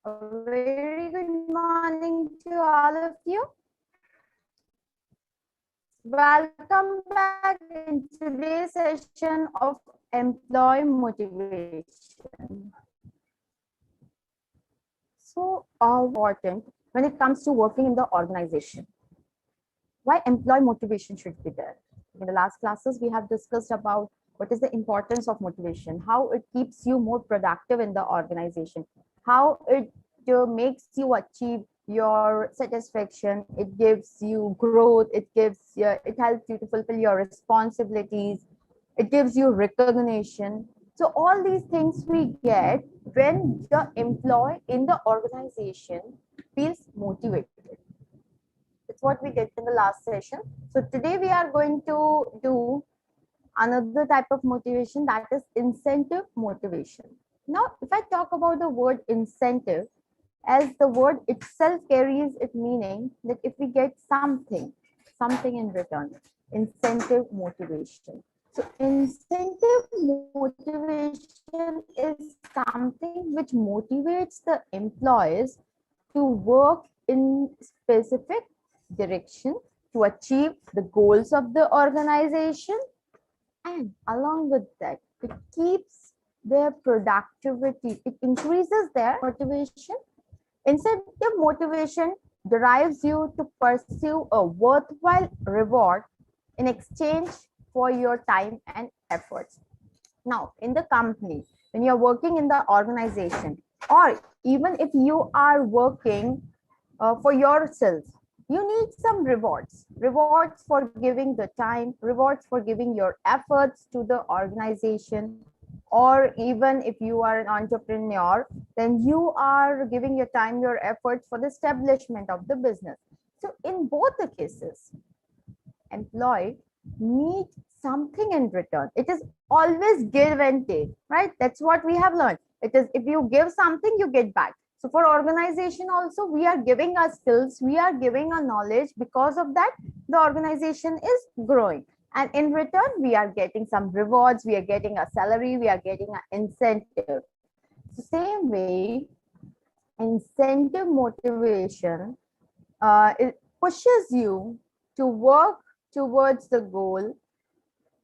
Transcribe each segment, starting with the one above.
A very good morning to all of you. Welcome back in today's session of employee motivation. So important when it comes to working in the organization. Why employee motivation should be there? In the last classes, we have discussed about what is the importance of motivation, how it keeps you more productive in the organization, how it makes you achieve your satisfaction, it gives you growth, it helps you to fulfill your responsibilities, it gives you recognition. So all these things we get when the employee in the organization feels motivated. It's what we did in the last session. So today we are going to do another type of motivation, that is incentive motivation. Now, if I talk about the word incentive, as the word itself carries its meaning that if we get something in return, incentive motivation. So incentive motivation is something which motivates the employees to work in specific direction to achieve the goals of the organization, and along with that it keeps their productivity, it increases their motivation. Incentive motivation drives you to pursue a worthwhile reward in exchange for your time and efforts. Now, in the company, when you're working in the organization, or even if you are working for yourself, you need some rewards for giving the time, rewards for giving your efforts to the organization, or even if you are an entrepreneur, then you are giving your time, your efforts for the establishment of the business. So in both the cases, employee need something in return. It is always give and take, right? That's what we have learned. It is, if you give something, you get back. So for organization also, we are giving our skills, we are giving our knowledge. Because of that, the organization is growing. And in return, we are getting some rewards, we are getting a salary, we are getting an incentive. So same way, incentive motivation, it pushes you to work towards the goal,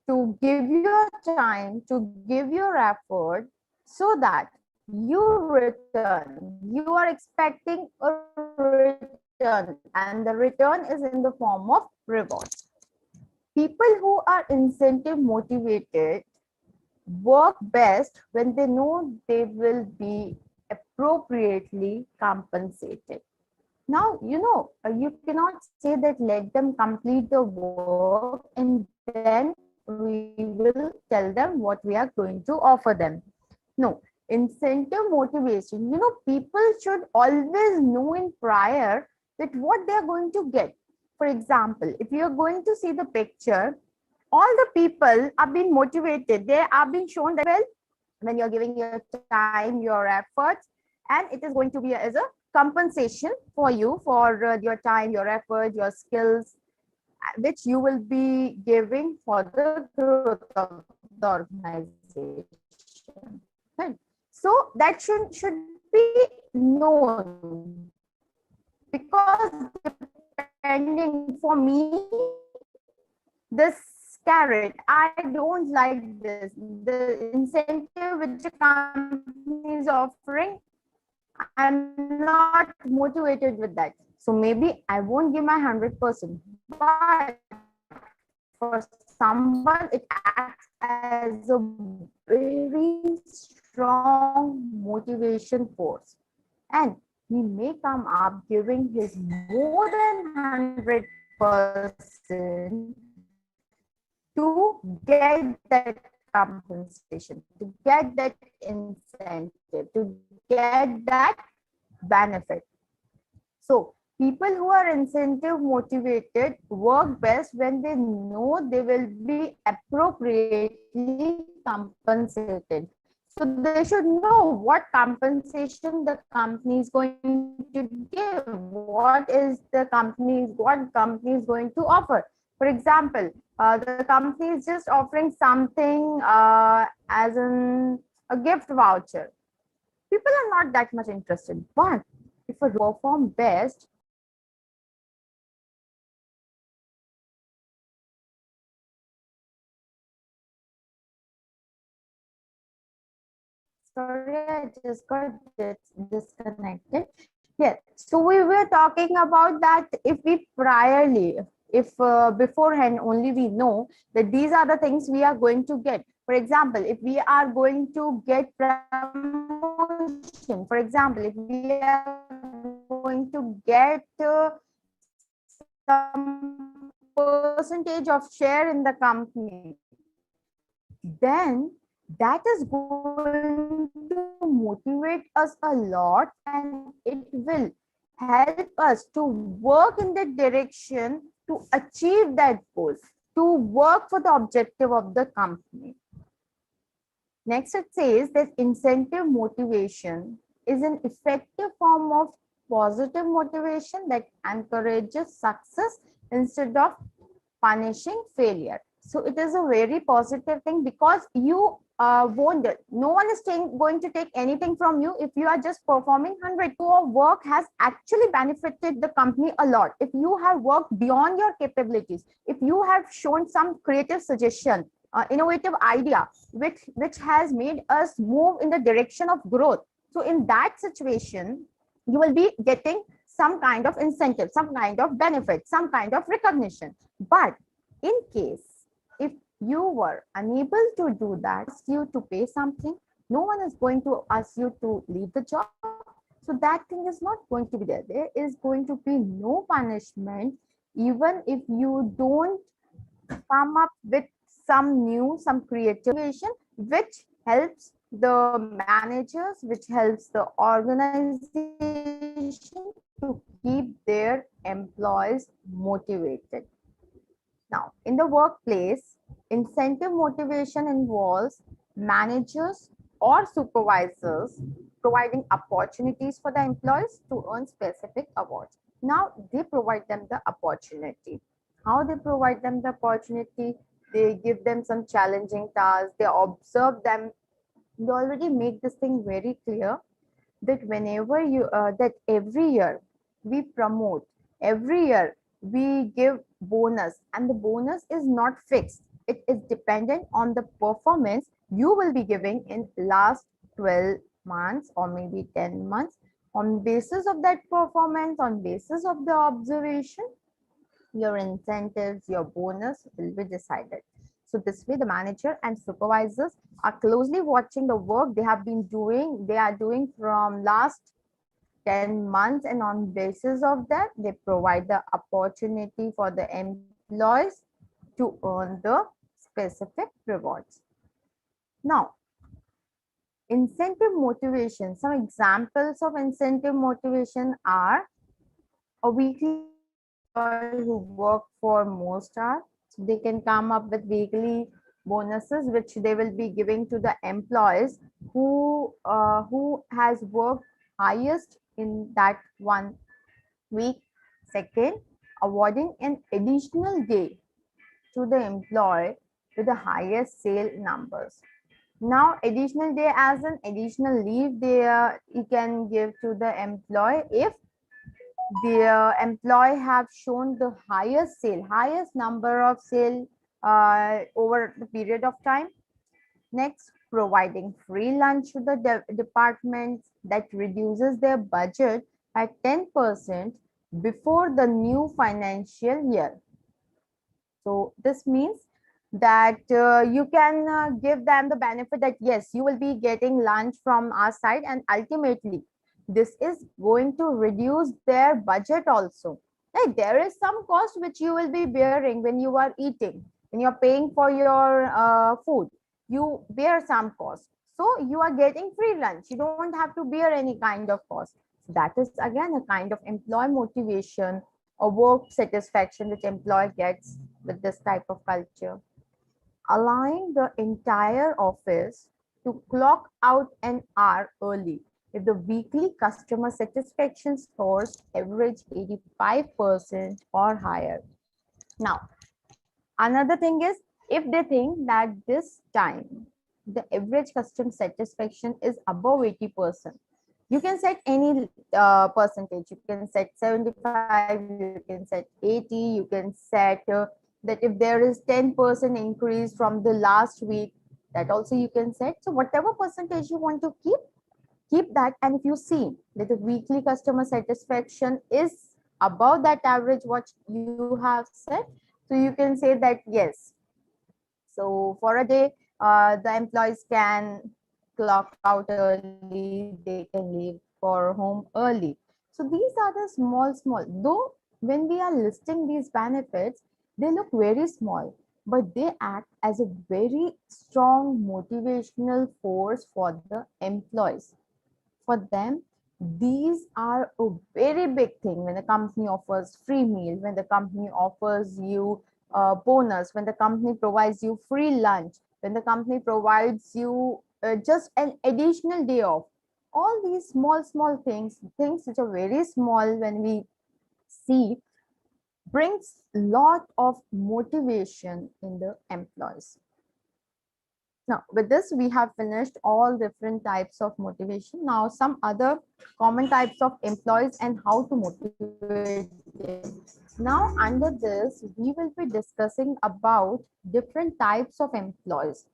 to give your time, to give your effort, so that you return. You are expecting a return, and the return is in the form of rewards. People who are incentive motivated work best when they know they will be appropriately compensated. Now, you cannot say that let them complete the work and then we will tell them what we are going to offer them. No, incentive motivation, people should always know in prior that what they are going to get. For example, if you are going to see the picture, all the people are being motivated. They are being shown that, well, when you're giving your time, your efforts, and it is going to be as a compensation for you for your time, your effort, your skills, which you will be giving for the growth of the organization. Right? So that should be known, because depending, for me, this carrot, I don't like this. The incentive which a company is offering, I'm not motivated with that. So maybe I won't give my 100%, but for someone, it acts as a very strong motivation force. And he may come up giving his more than 100% to get that compensation, to get that incentive, to get that benefit. So people who are incentive motivated work best when they know they will be appropriately compensated. So they should know what compensation the company is going to give, what company is going to offer. For example, the company is just offering something as a gift voucher. people are not that much interested. But if a perform best, sorry, I just got disconnected. Yes, so we were talking about that if we priorly, if beforehand only we know that these are the things we are going to get. For example, if we are going to get promotion, for example, if we are going to get some percentage of share in the company, then that is going to motivate us a lot, and it will help us to work in that direction to achieve that goal, to work for the objective of the company. Next, it says that incentive motivation is an effective form of positive motivation that encourages success instead of punishing failure. So it is a very positive thing, because you won't, no one is going to take anything from you if you are just performing 100. Your work has actually benefited the company a lot. If you have worked beyond your capabilities, if you have shown some creative suggestion, innovative idea, which has made us move in the direction of growth. So in that situation, you will be getting some kind of incentive, some kind of benefit, some kind of recognition. But in case if you were unable to do that, ask you to pay something, no one is going to ask you to leave the job. So that thing is not going to be there. There is going to be no punishment, even if you don't come up with some creativity, which helps the managers, which helps the organization to keep their employees motivated. Now, in the workplace, incentive motivation involves managers or supervisors providing opportunities for the employees to earn specific awards. Now, they provide them the opportunity. How they provide them the opportunity? They give them some challenging tasks, they observe them. They already make this thing very clear that whenever you that every year we promote, every year we give bonus, and the bonus is not fixed, it is dependent on the performance you will be giving in last 12 months or maybe 10 months. On basis of that performance, on basis of the observation, your incentives, your bonus will be decided. So this way, the manager and supervisors are closely watching the work they have been doing. They are doing from last 10 months, and on basis of that, they provide the opportunity for the employees to earn the specific rewards. Now, incentive motivation. Some examples of incentive motivation are a weekly who work for most hours. So they can come up with weekly bonuses, which they will be giving to the employees who has worked highest in that 1 week. Second, awarding an additional day to the employee with the highest sale numbers. Now, additional day as an additional leave, you can give to the employee if the employee have shown the highest number of sale over the period of time. Next, providing free lunch to the departments that reduces their budget by 10% before the new financial year. So this means that you can give them the benefit that yes, you will be getting lunch from our side, and ultimately this is going to reduce their budget also. Like, there is some cost which you will be bearing when you are eating, when you're paying for your food, you bear some cost. So you are getting free lunch, you don't have to bear any kind of cost. That is again a kind of employee motivation or work satisfaction which employee gets with this type of culture. Allowing the entire office to clock out an hour early if the weekly customer satisfaction scores average 85% or higher. Now, another thing is, if they think that this time the average customer satisfaction is above 80%. You can set any percentage. You can set 75, you can set 80, you can set that if there is 10% increase from the last week, that also you can set. So whatever percentage you want to keep that. And if you see that the weekly customer satisfaction is above that average what you have set, so you can say that yes. So for a day, the employees can clock out early, they can leave for home early. So these are the small, though when we are listing these benefits, they look very small, but they act as a very strong motivational force for the employees. For them, these are a very big thing. When the company offers free meal, when the company offers you a bonus, when the company provides you free lunch, when the company provides you just an additional day off, all these small things which are very small when we see, brings lot of motivation in the employees. Now, with this, we have finished all different types of motivation. Now, some other common types of employees and how to motivate them. Now, under this, we will be discussing about different types of employees.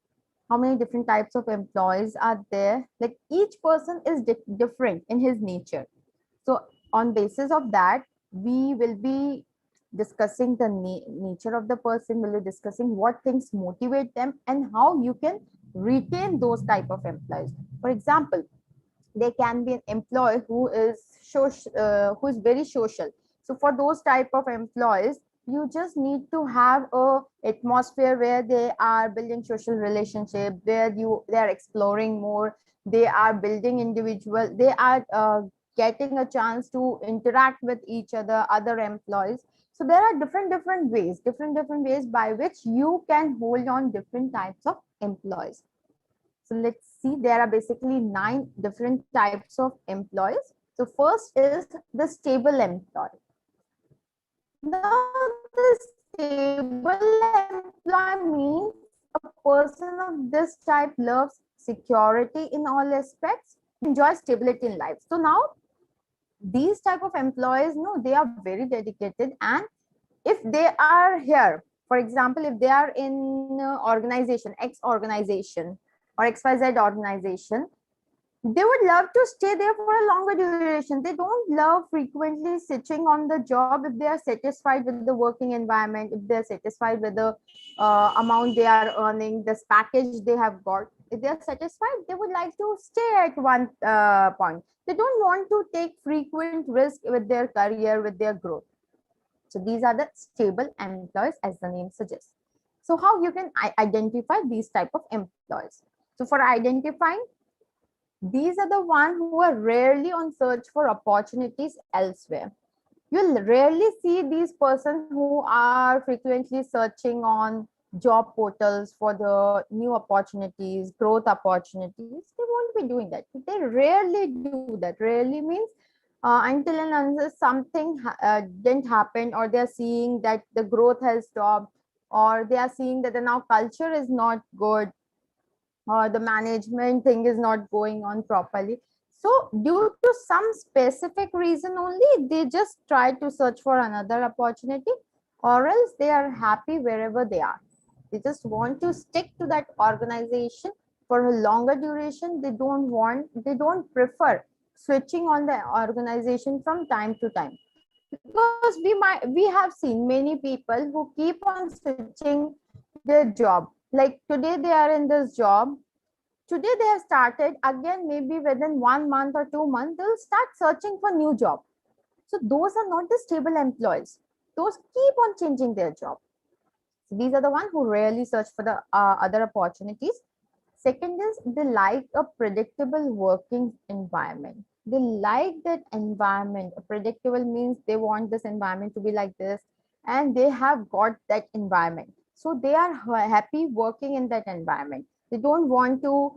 How many different types of employees are there? Like each person is different in his nature. So on basis of that, we will be discussing the nature of the person, will be discussing what things motivate them and how you can retain those type of employees. For example, there can be an employee who is who is very social. So for those type of employees, you just need to have a atmosphere where they are building social relationship, where they are exploring more, they are building individual, they are getting a chance to interact with each other employees. So there are different ways by which you can hold on different types of employees. So let's see, there are basically 9 different types of employees. So first is the stable employee. Now the stable employee means a person of this type loves security in all aspects, enjoys stability in life. So now these type of employees, no, they are very dedicated, and if they are here, for example, if they are in organization X organization or XYZ organization, they would love to stay there for a longer duration. They don't love frequently sitting on the job if they are satisfied with the working environment, if they're satisfied with the amount they are earning, this package they have got. If they are satisfied, they would like to stay at one point. They don't want to take frequent risk with their career, with their growth. So these are the stable employees, as the name suggests. So how you can identify these type of employees? So for identifying, these are the ones who are rarely on search for opportunities elsewhere. You'll rarely see these persons who are frequently searching on job portals for the new opportunities, growth opportunities. They won't be doing that. They rarely do that. Rarely means until and unless something didn't happen, or they're seeing that the growth has stopped, or they are seeing that the now culture is not good, or the management thing is not going on properly. So due to some specific reason only, they just try to search for another opportunity, or else they are happy wherever they are. They just want to stick to that organization for a longer duration. They don't prefer switching on the organization from time to time, because we have seen many people who keep on switching their job. Like today they are in this job, today they have started again, maybe within 1 month or 2 months they'll start searching for new job. So those are not the stable employees. Those keep on changing their job. So these are the ones who rarely search for the other opportunities. Second is they like a predictable working environment. They like that environment. Predictable means they want this environment to be like this, and they have got that environment. So they are happy working in that environment. They don't want to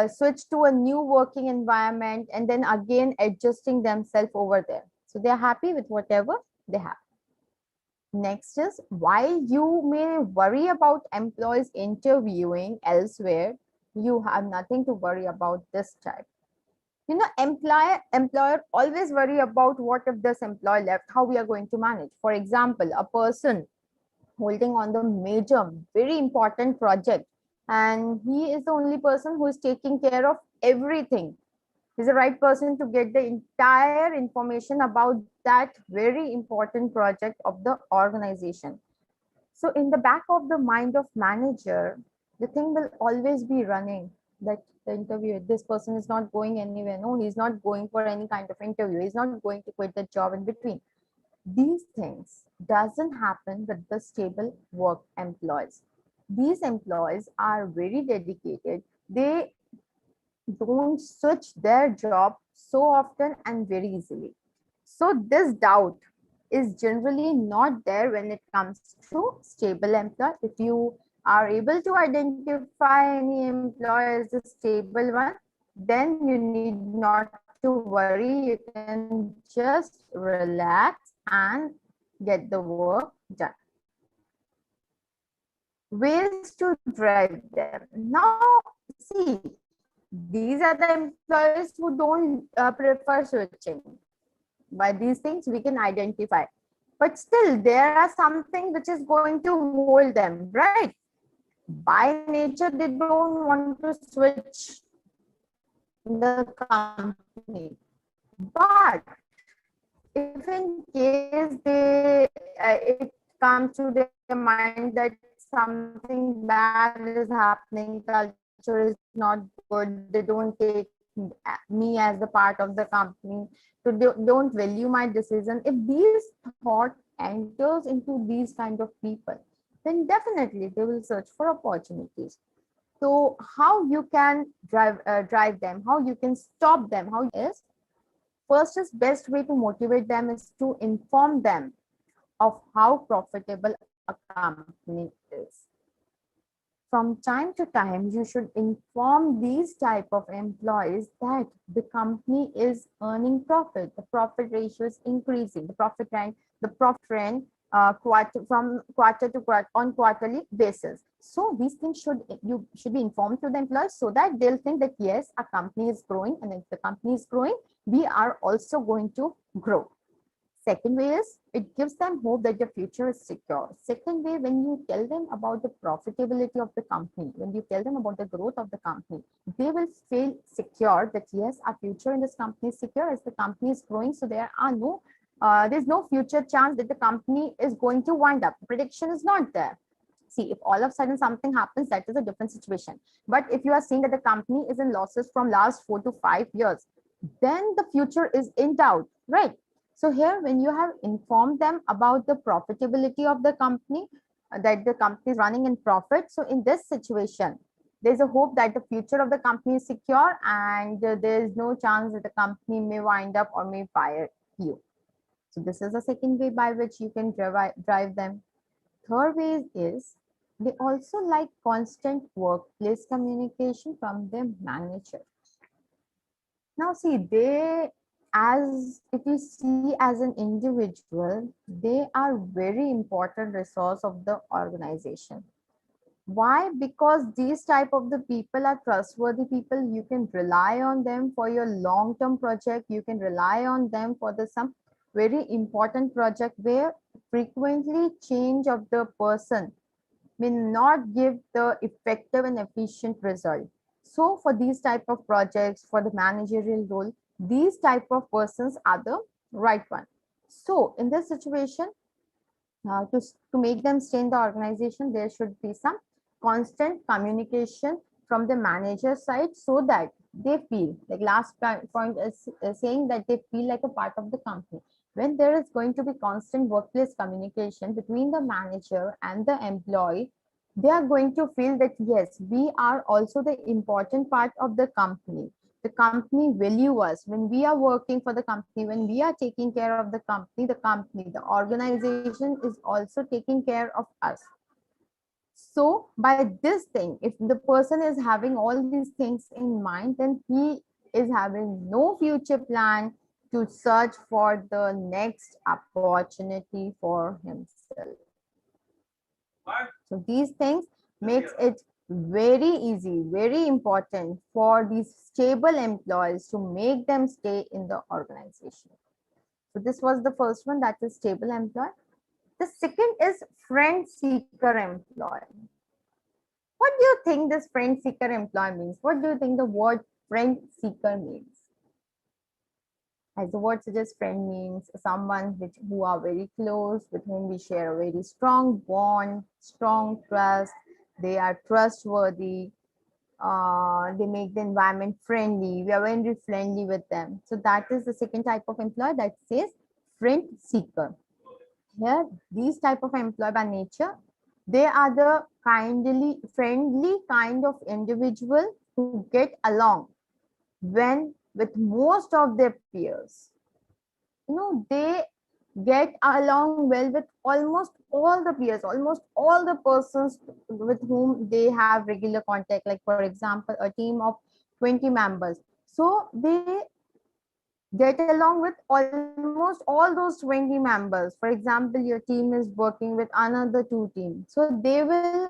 switch to a new working environment and then again adjusting themselves over there. So they are happy with whatever they have. Next is, while you may worry about employees interviewing elsewhere, You have nothing to worry about this type. Employer always worry about what if this employee left, how we are going to manage. For example, a person holding on the major, very important project, and he is the only person who is taking care of everything. He's the right person to get the entire information about that very important project of the organization. So in the back of the mind of manager, the thing will always be running that the interview, this person is not going anywhere. No, he's not going for any kind of interview. He's not going to quit the job in between. These things doesn't happen with the stable work employees. These employees are very dedicated. They don't switch their job so often and very easily. So this doubt is generally not there when it comes to stable employee. If you are able to identify any employee as a stable one, then you need not to worry. You can just relax and get the work done. Ways to drive them. Now, see, these are the employees who don't prefer switching. By these things, we can identify. But still, there are something which is going to hold them, right? By nature, they don't want to switch the company. But if in case it comes to their mind that something bad is happening, culture is not good, they don't take me as the part of the company, so they don't value my decision. If these thought enters into these kind of people, then definitely they will search for opportunities. So how you can drive them, how you can stop them, how is first is best way to motivate them is to inform them of how profitable a company is. From time to time, you should inform these type of employees that the company is earning profit. The profit ratio is increasing. The profit trend from quarter to quarter on quarterly basis. So these things you should be informed to the employees so that they'll think that yes, a company is growing, and if the company is growing, we are also going to grow. Second way is it gives them hope that the future is secure. Second way, when you tell them about the profitability of the company, when you tell them about the growth of the company, they will feel secure that yes, our future in this company is secure as the company is growing. So there's no future chance that the company is going to wind up. Prediction is not there. See, if all of a sudden something happens, that is a different situation. But if you are seeing that the company is in losses from last 4 to 5 years, then the future is in doubt, right? So here, when you have informed them about the profitability of the company, that the company is running in profit. So in this situation, there's a hope that the future of the company is secure and there is no chance that the company may wind up or may fire you. So this is the second way by which you can drive them. Third way is they also like constant workplace communication from their manager. Now, see, if you see as an individual, they are very important resource of the organization. Why? Because these type of the people are trustworthy people. You can rely on them for your long-term project. You can rely on them for some very important project where frequently change of the person may not give the effective and efficient result. So for these type of projects, for the managerial role, these type of persons are the right one. So in this situation, to make them stay in the organization, there should be some constant communication from the manager side so that they feel, like last point is saying that they feel like a part of the company. When there is going to be constant workplace communication between the manager and the employee, they are going to feel that yes, we are also the important part of the company. The company value us when we are working for the company, when we are taking care of the company, the organization is also taking care of us. So by this thing, if the person is having all these things in mind, then he is having no future plan to search for the next opportunity for himself. So these things makes it Very easy, very important for these stable employees to make them stay in the organization. So this was the first one, that is stable employee. The second is friend seeker employee. What do you think this friend seeker employee means? What do you think the word friend seeker means? As the word suggests, friend means someone who are very close, with whom we share a very strong bond, strong trust. They are trustworthy. They make the environment friendly. We are very friendly with them. So that is the second type of employee, that says friend seeker. Here, these type of employee by nature, they are the kindly, friendly kind of individual who get along when with most of their peers. They get along well with almost all the peers, almost all the persons with whom they have regular contact. Like for example, a team of 20 members, so they get along with almost all those 20 members. For example, your team is working with another two teams, so they will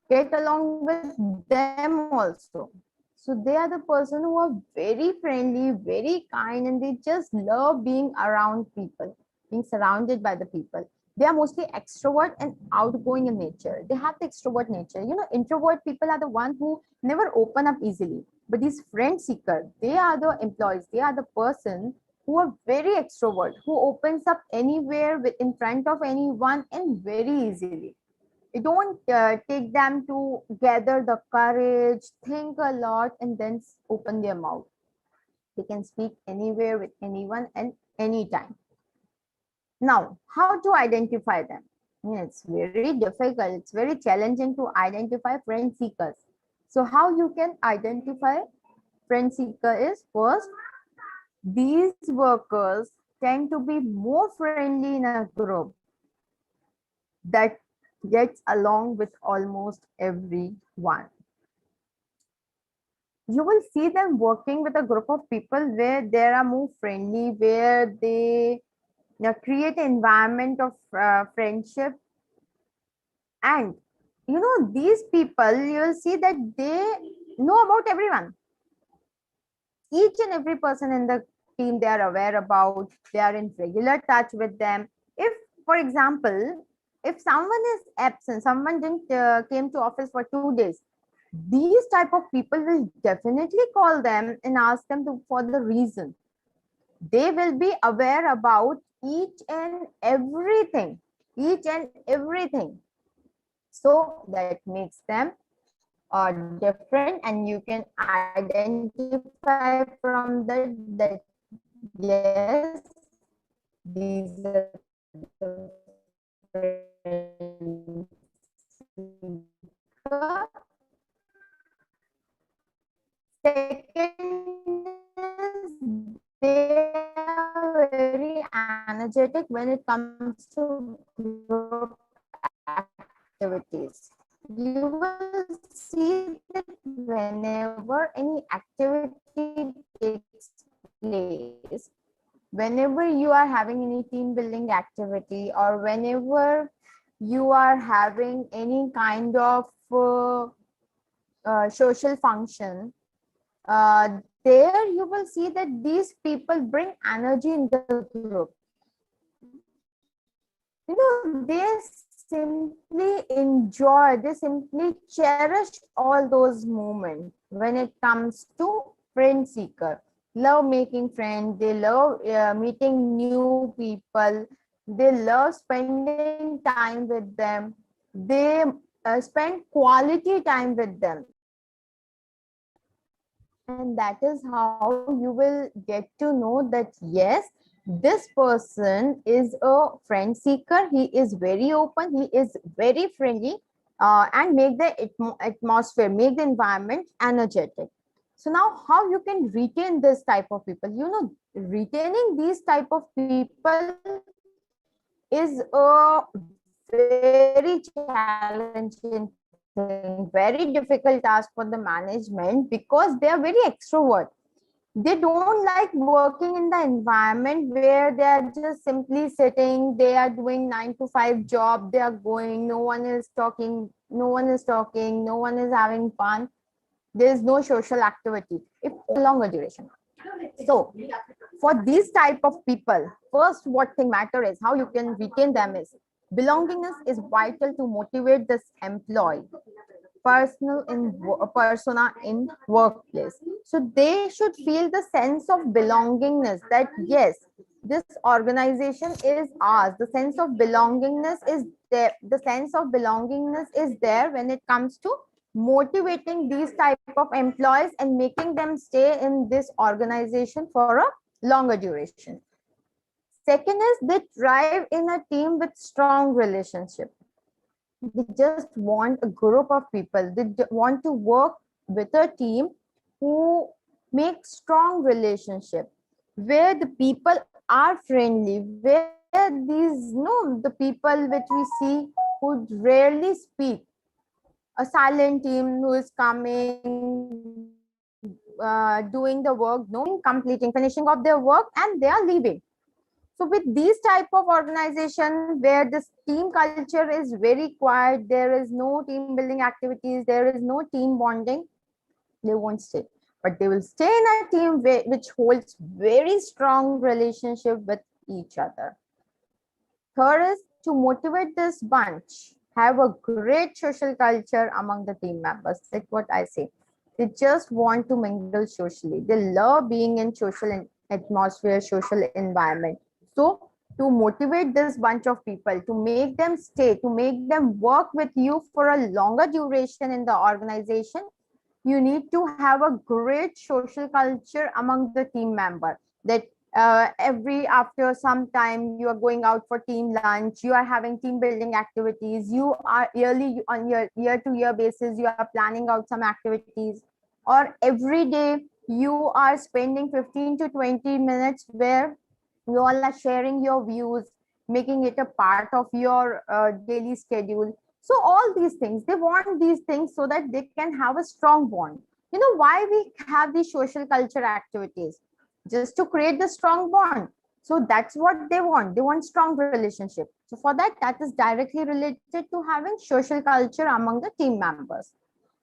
get along with them also. So they are the person who are very friendly, very kind, and they just love being around people, being surrounded by the people. They are mostly extrovert and outgoing in nature. They have the extrovert nature. Introvert people are the one who never open up easily. But these friend seeker, they are the employees. They are the person who are very extrovert, who opens up anywhere in front of anyone and very easily. It don't take them to gather the courage, think a lot, and then open their mouth. They can speak anywhere with anyone and anytime. Now, how to identify them? It's very difficult. It's very challenging to identify friend seekers. So how you can identify friend seeker is, first, these workers tend to be more friendly in a group that gets along with almost everyone. You will see them working with a group of people where they are more friendly, where they create an environment of friendship. And these people, you will see that they know about everyone. Each and every person in the team they are aware about. They are in regular touch with them. If, for example, if someone is absent, someone didn't came to office for 2 days, these type of people will definitely call them and ask them for the reason. They will be aware about everything, each and everything. So that makes them different, and you can identify from that yes, these are the second is they are very energetic when it comes to group activities. You will see that whenever any activity takes place, whenever you are having any team building activity, or whenever you are having any kind of social function, there you will see that these people bring energy in the group. They simply enjoy, they simply cherish all those moments when it comes to friend seeker. Love making friends, they love meeting new people, they love spending time with them, they spend quality time with them. And that is how you will get to know that yes, this person is a friend seeker. He is very open, he is very friendly, and make the atmosphere, make the environment energetic. So now how you can retain this type of people? Retaining these type of people is a very challenging thing, very difficult task for the management, because they are very extrovert. They don't like working in the environment where they are just simply sitting, they are doing 9 to 5 job, they are going, no one is talking, no one is having fun. There is no social activity. If longer duration. So for these type of people, first what thing matter is how you can retain them is belongingness is vital to motivate this employee persona in workplace. So they should feel the sense of belongingness that yes, this organization is ours. The sense of belongingness is there. The sense of belongingness is there when it comes to motivating these type of employees and making them stay in this organization for a longer duration. Second is they thrive in a team with strong relationship. They just want a group of people. They want to work with a team who make strong relationship, where the people are friendly, where these the people which we see who rarely speak, a silent team who is coming, doing the work, knowing, completing, finishing off their work, and they are leaving. So with these type of organization where this team culture is very quiet, there is no team building activities, there is no team bonding, they won't stay. But they will stay in a team which holds very strong relationship with each other. Third is to motivate this bunch, have a great social culture among the team members. Like what I say, they just want to mingle socially. They love being in social atmosphere, social environment. So to motivate this bunch of people, to make them stay, to make them work with you for a longer duration in the organization, you need to have a great social culture among the team member. That every after some time you are going out for team lunch, you are having team building activities, you are yearly on your year to year basis, you are planning out some activities, or every day you are spending 15 to 20 minutes where you all are sharing your views, making it a part of your daily schedule. So all these things, they want these things so that they can have a strong bond. You know why we have these social culture activities? Just to create the strong bond. So that's what they want. They want strong relationship. So for that, that is directly related to having social culture among the team members.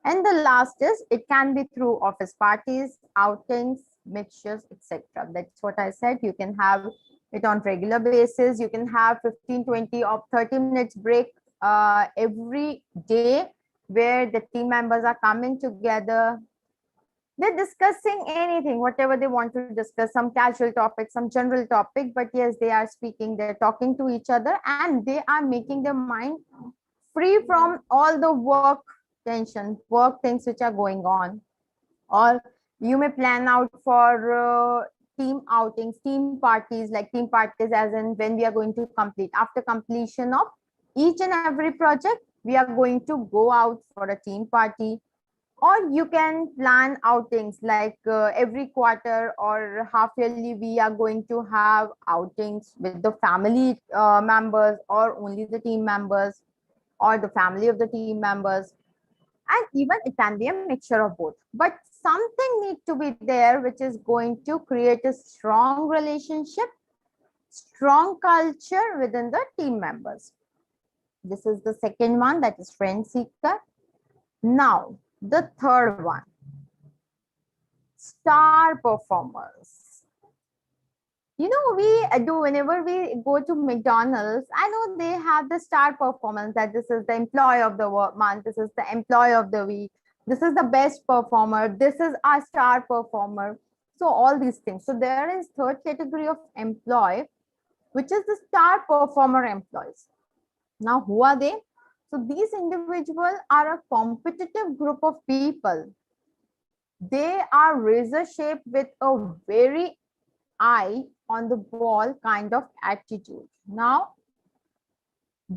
And the last is it can be through office parties, outings, mixtures, etc. That's what I said. You can have it on regular basis. You can have 15, 20 or 30 minutes break every day where the team members are coming together. They're discussing anything, whatever they want to discuss, some casual topic, some general topic, but yes, they are speaking, they're talking to each other, and they are making their mind free from all the work tension, work things which are going on. Or you may plan out for team outings, team parties, like team parties as in when we are going to complete. After completion of each and every project, we are going to go out for a team party. Or you can plan outings like every quarter or half yearly, we are going to have outings with the family members or only the team members or the family of the team members. And even it can be a mixture of both, but something need to be there which is going to create a strong relationship, strong culture within the team members. This is the second one, that is friend seeker. Now the third one, star performers. You know, we do whenever we go to McDonald's, I know they have the star performance, that this is the employee of the month, this is the employee of the week, this is the best performer, this is our star performer. So all these things. So there is third category of employee, which is the star performer employees. Now, who are they? So these individuals are a competitive group of people. They are razor shaped with a very eye on the ball kind of attitude. Now,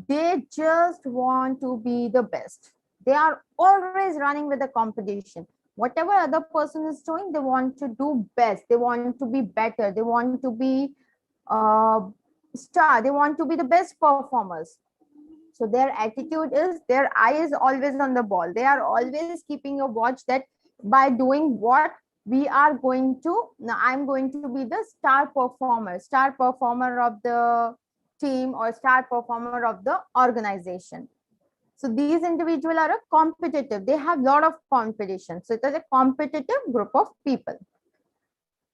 they just want to be the best. They are always running with the competition. Whatever other person is doing, they want to do best. They want to be better. They want to be uh, star. They want to be the best performers. So their attitude is, their eye is always on the ball. They are always keeping a watch that by doing what we are going to, now I'm going to be the star performer of the team or star performer of the organization. So these individuals are a competitive, they have a lot of competition. So it is a competitive group of people.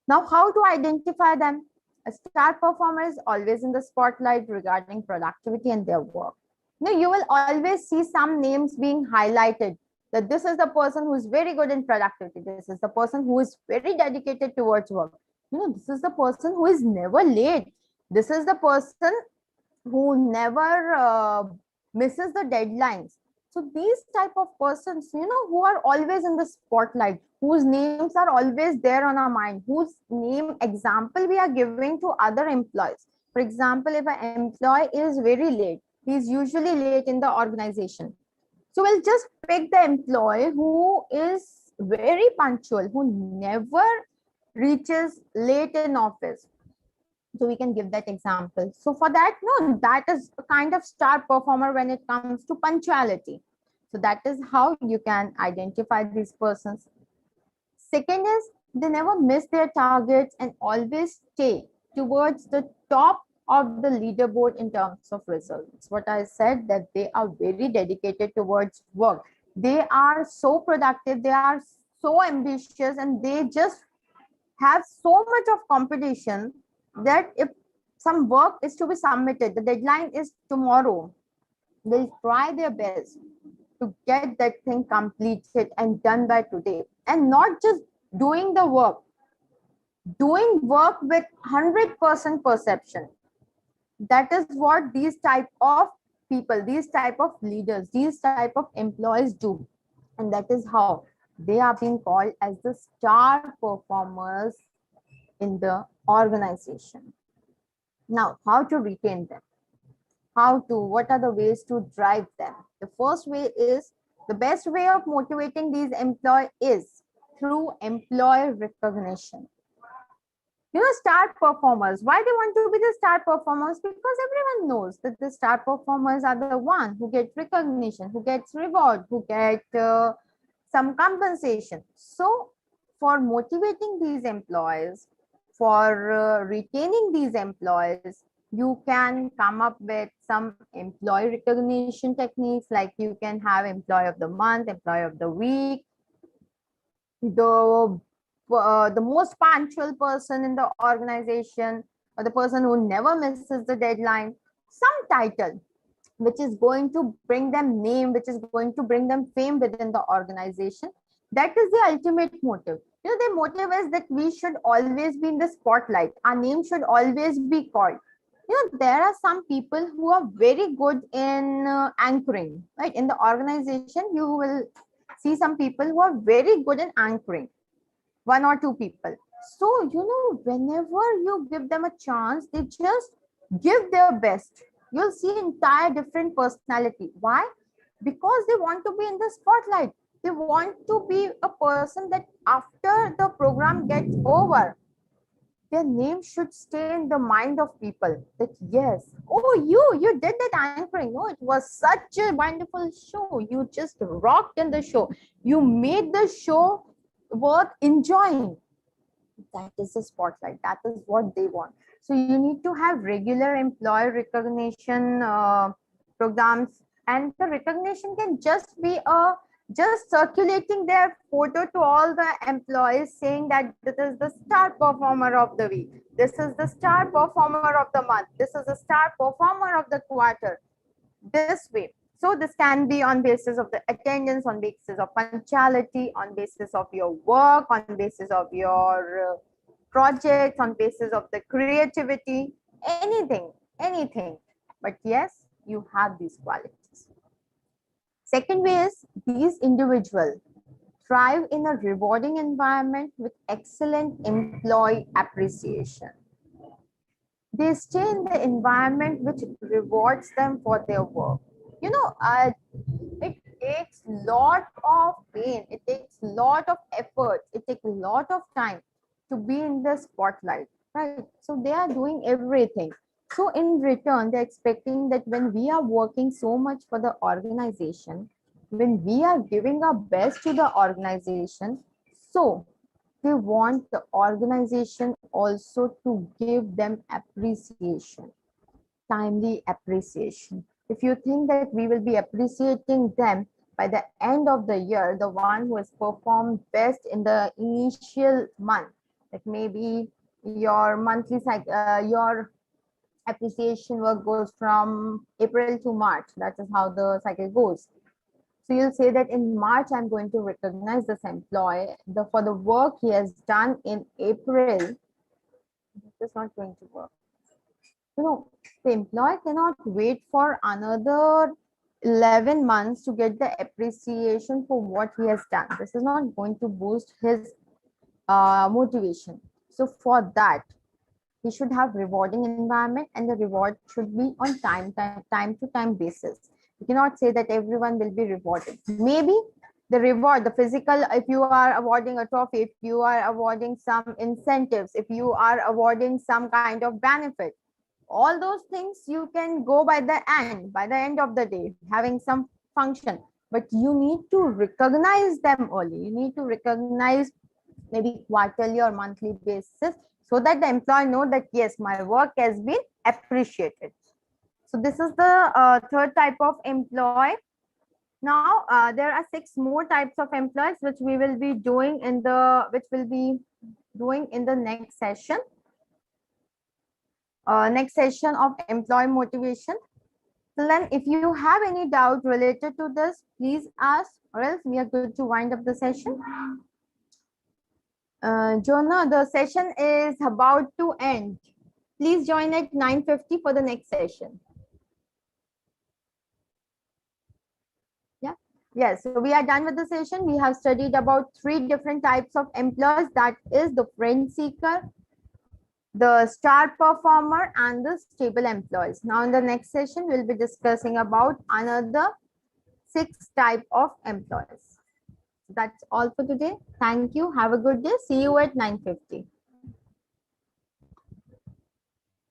Now, how to identify them? A star performer is always in the spotlight regarding productivity and their work. Now, you will always see some names being highlighted, that this is the person who is very good in productivity. This is the person who is very dedicated towards work. This is the person who is never late. This is the person who never misses the deadlines. So these type of persons, who are always in the spotlight, whose names are always there on our mind, whose name example we are giving to other employees. For example, if an employee is very late, he is usually late in the organization. So we'll just pick the employee who is very punctual, who never reaches late in office. So we can give that example. So for that, no, that is a kind of star performer when it comes to punctuality. So that is how you can identify these persons. Second is, they never miss their targets and always stay towards the top of the leaderboard in terms of results. What I said, that they are very dedicated towards work. They are so productive, they are so ambitious, and they just have so much of competition that if some work is to be submitted, the deadline is tomorrow, they'll try their best to get that thing completed and done by today. And not just doing the work, doing work with 100% perception. That is what these type of people, these type of leaders, these type of employees do. And that is how they are being called as the star performers in the organization. Now, how to retain them? What are the ways to drive them? The first way is, the best way of motivating these employees is through employee recognition. Star performers, why they want to be the star performers? Because everyone knows that the star performers are the one who get recognition, who gets reward, who get some compensation. So for motivating these employees, for retaining these employees, you can come up with some employee recognition techniques, like you can have employee of the month, employee of the week, the most punctual person in the organization, or the person who never misses the deadline, some title which is going to bring them name, which is going to bring them fame within the organization. That is the ultimate motive. The motive is that we should always be in the spotlight. Our name should always be called. There are some people who are very good in anchoring, right? In the organization, you will see some people who are very good in anchoring, one or two people. So, whenever you give them a chance, they just give their best. You'll see entire different personality. Why? Because they want to be in the spotlight. They want to be a person that after the program gets over, their name should stay in the mind of people, that yes, oh, you did that anchoring. Oh, it was such a wonderful show. You just rocked in the show. You made the show worth enjoying. That is the spotlight. That is what they want. So you need to have regular employee recognition programs, and the recognition can just be just circulating their photo to all the employees, saying that this is the star performer of the week, this is the star performer of the month, this is the star performer of the quarter, this way. So this can be on basis of the attendance, on basis of punctuality, on basis of your work, on basis of your projects, on basis of the creativity, anything. But yes, you have these qualities. Second way is, these individuals thrive in a rewarding environment with excellent employee appreciation. They stay in the environment which rewards them for their work. It takes lot of pain, it takes lot of effort, it takes a lot of time to be in the spotlight, right? So they are doing everything. So in return, they're expecting that when we are working so much for the organization, when we are giving our best to the organization, so they want the organization also to give them appreciation, timely appreciation. If you think that we will be appreciating them by the end of the year, the one who has performed best in the initial month, like maybe your monthly cycle, your appreciation work goes from April to March. That is how the cycle goes. So you'll say that in March, I'm going to recognize this employee for the work he has done in April. It's not going to work. The employee cannot wait for another 11 months to get the appreciation for what he has done. This is not going to boost his motivation. So for that, he should have rewarding environment, and the reward should be on time to time basis. You cannot say that everyone will be rewarded. Maybe the reward, the physical, if you are awarding a trophy, if you are awarding some incentives, if you are awarding some kind of benefit, all those things you can go by the end of the day, having some function, but you need to recognize them early. You need to recognize maybe quarterly or monthly basis, so that the employee know that yes, my work has been appreciated. So this is the third type of employee. Now there are 6 more types of employees which we will be doing in the next session. Next session of employee motivation. So then if you have any doubt related to this, please ask, or else we are good to wind up the session. Jonah, the session is about to end. Please join at 9:50 for the next session. Yeah. Yes, so we are done with the session. We have studied about 3 different types of employees, that is the friend seeker, the star performer, and the stable employees. Now in the next session, we'll be discussing about another 6 type of employees. That's all for today. Thank you. Have a good day. See you at 9:50.